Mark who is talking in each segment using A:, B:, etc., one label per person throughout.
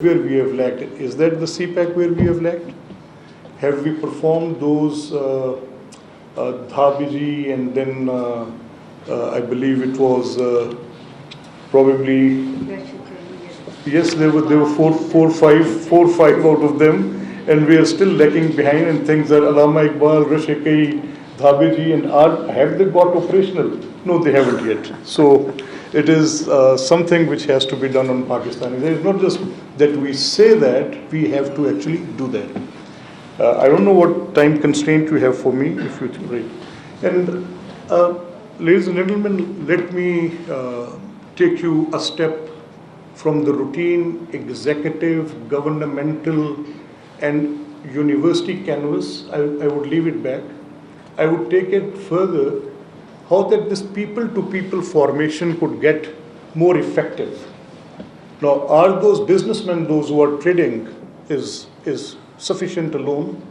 A: where we have lacked. Is that the CPEC where we have lacked? Have we performed those Dhabiji and then I believe it was probably, yes, there were four, five out of them, and we are still lacking behind in things that Allama Iqbal, Rashikai, Dhabiji, and have they got operational? No, they haven't yet. So it is something which has to be done on Pakistani. It is not just that we say that, we have to actually do that. I don't know what time constraint you have for me, if you think, right. And ladies and gentlemen, let me take you a step from the routine executive, governmental, and university canvas. I would leave it back. I would take it further, how that this people-to-people formation could get more effective. Now, are those businessmen, those who are trading, is sufficient alone?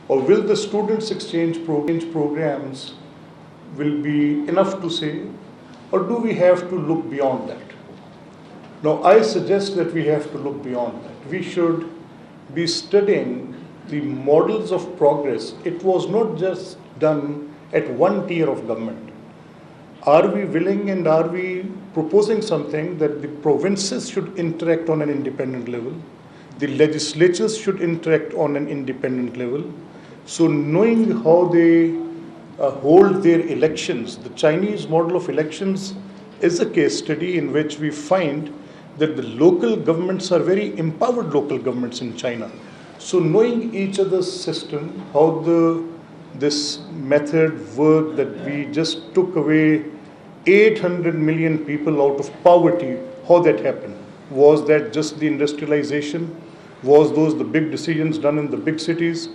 A: Or will the students exchange programs will be enough to say? Or do we have to look beyond that? Now, I suggest that we have to look beyond that. We should be studying the models of progress. It was not just done at one tier of government. Are we willing and are we proposing something that the provinces should interact on an independent level? The legislatures should interact on an independent level. So knowing how they hold their elections, the Chinese model of elections is a case study in which we find that the local governments are very empowered local governments in China. So knowing each other's system, how this method worked, that we just took away 800 million people out of poverty, how that happened. Was that just the industrialization? Was those the big decisions done in the big cities?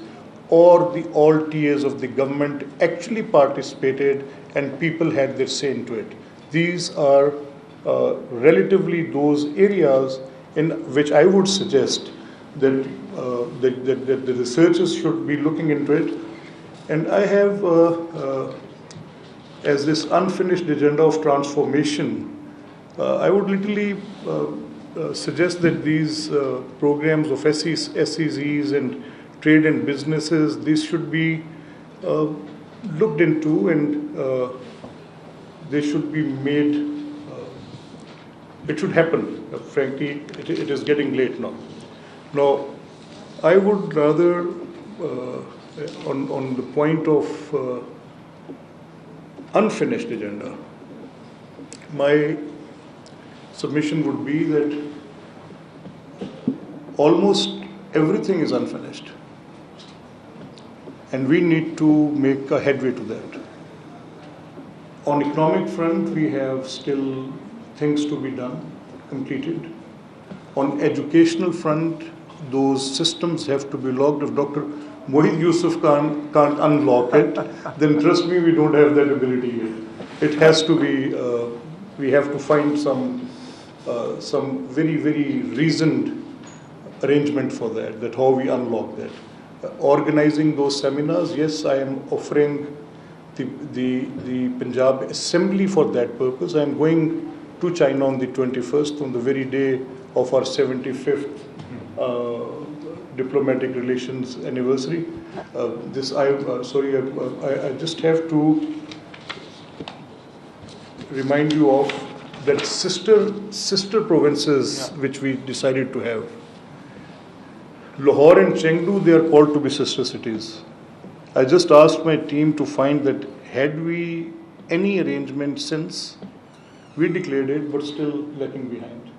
A: Or the all tiers of the government actually participated and people had their say into it? These are relatively those areas in which I would suggest that, that the researchers should be looking into it. And I have, as this unfinished agenda of transformation, I would literally suggest that these programs of SEZs and trade and businesses, these should be looked into, and they should be made, it should happen. Frankly, it is getting late now. Now, I would rather, on the point of unfinished agenda, my submission would be that almost everything is unfinished, and we need to make a headway to that. On economic front, we have still things to be done, completed. On educational front, those systems have to be locked. If Dr. Mohid Yusuf can't unlock it, then trust me, we don't have that ability yet. It has to be, we have to find some very, very reasoned arrangement for that how we unlock that. Organizing those seminars, yes, I am offering the Punjab Assembly for that purpose. I am going to China on the 21st, on the very day of our 75th diplomatic relations anniversary. I just have to remind you of that sister provinces which we decided to have. Lahore and Chengdu, they are called to be sister cities. I just asked my team to find that had we any arrangement since, we declared it, but still lacking behind.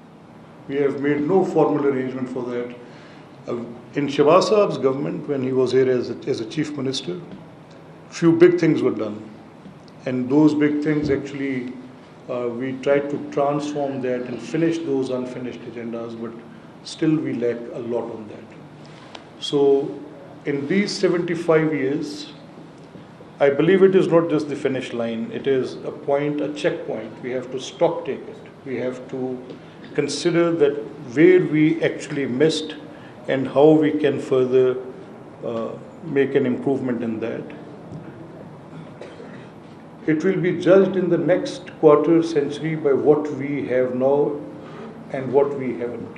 A: We have made no formal arrangement for that. In Shahbaz Saab's government, when he was here as a chief minister, few big things were done. And those big things actually, we tried to transform that and finish those unfinished agendas, but still we lack a lot on that. So in these 75 years, I believe it is not just the finish line, it is a point, a checkpoint. We have to stock take it. We have to consider that where we actually missed and how we can further make an improvement in that. It will be judged in the next quarter century by what we have now and what we haven't.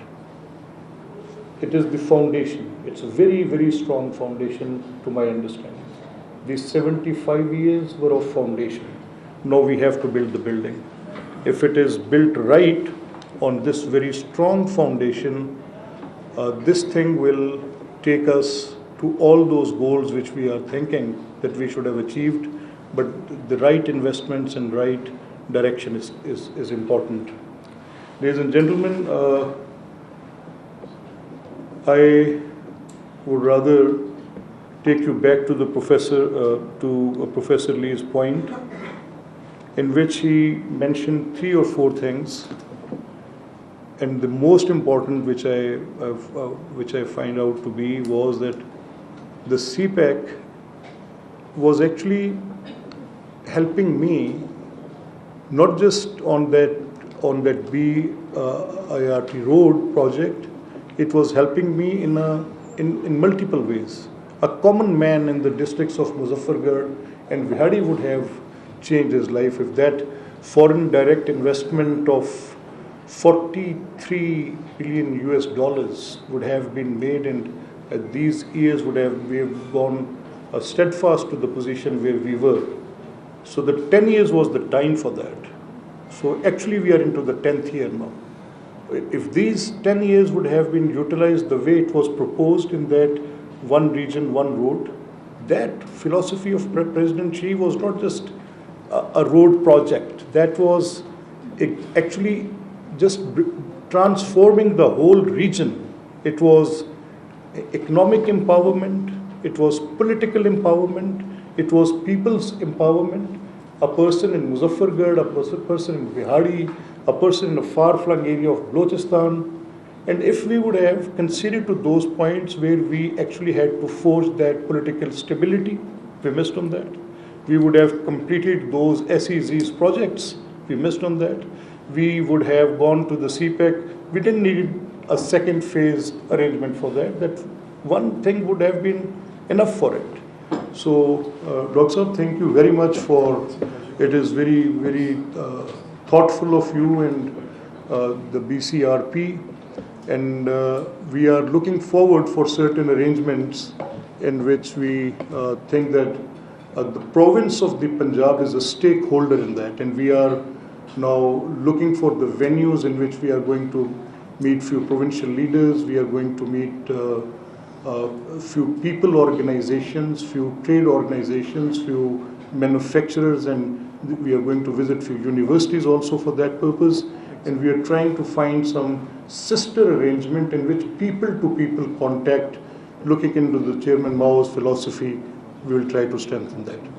A: it is the foundation. It's a very, very strong foundation to my understanding. These 75 years were of foundation. Now we have to build the building. If it is built right on this very strong foundation, this thing will take us to all those goals which we are thinking that we should have achieved, but the right investments and right direction is important. Ladies and gentlemen, I would rather take you back to the Professor Lee's point, in which he mentioned 3 or 4 things, and the most important which I find out to be was that the CPEC was actually helping me not just on that IRT road project. It was helping me in multiple ways. A common man in the districts of Muzaffargarh and Vihadi would have changed his life if that foreign direct investment of $43 billion would have been made, and these years we have gone steadfast to the position where we were. So the 10 years was the time for that. So actually we are into the 10th year now. If these 10 years would have been utilized the way it was proposed in that one region, one road, that philosophy of President Xi was not just a road project. That was actually just transforming the whole region. It was economic empowerment, it was political empowerment, it was people's empowerment. A person in Muzaffargarh, a person in Vihadi, a person in a far-flung area of Balochistan. And if we would have considered to those points where we actually had to forge that political stability, we missed on that. We would have completed those SEZ's projects, we missed on that. We would have gone to the CPEC, we didn't need a second phase arrangement for that. That one thing would have been enough for it. So, Dr. Saab, thank you very much for, it is very, very thoughtful of you and the BCRP, and we are looking forward for certain arrangements in which we think that the province of the Punjab is a stakeholder in that, and we are now looking for the venues in which we are going to meet few provincial leaders, we are going to meet few people organizations, few trade organizations, few manufacturers, and we are going to visit few universities also for that purpose. And we are trying to find some sister arrangement in which people-to-people contact, looking into the Chairman Mao's philosophy, we will try to strengthen that. Thank you.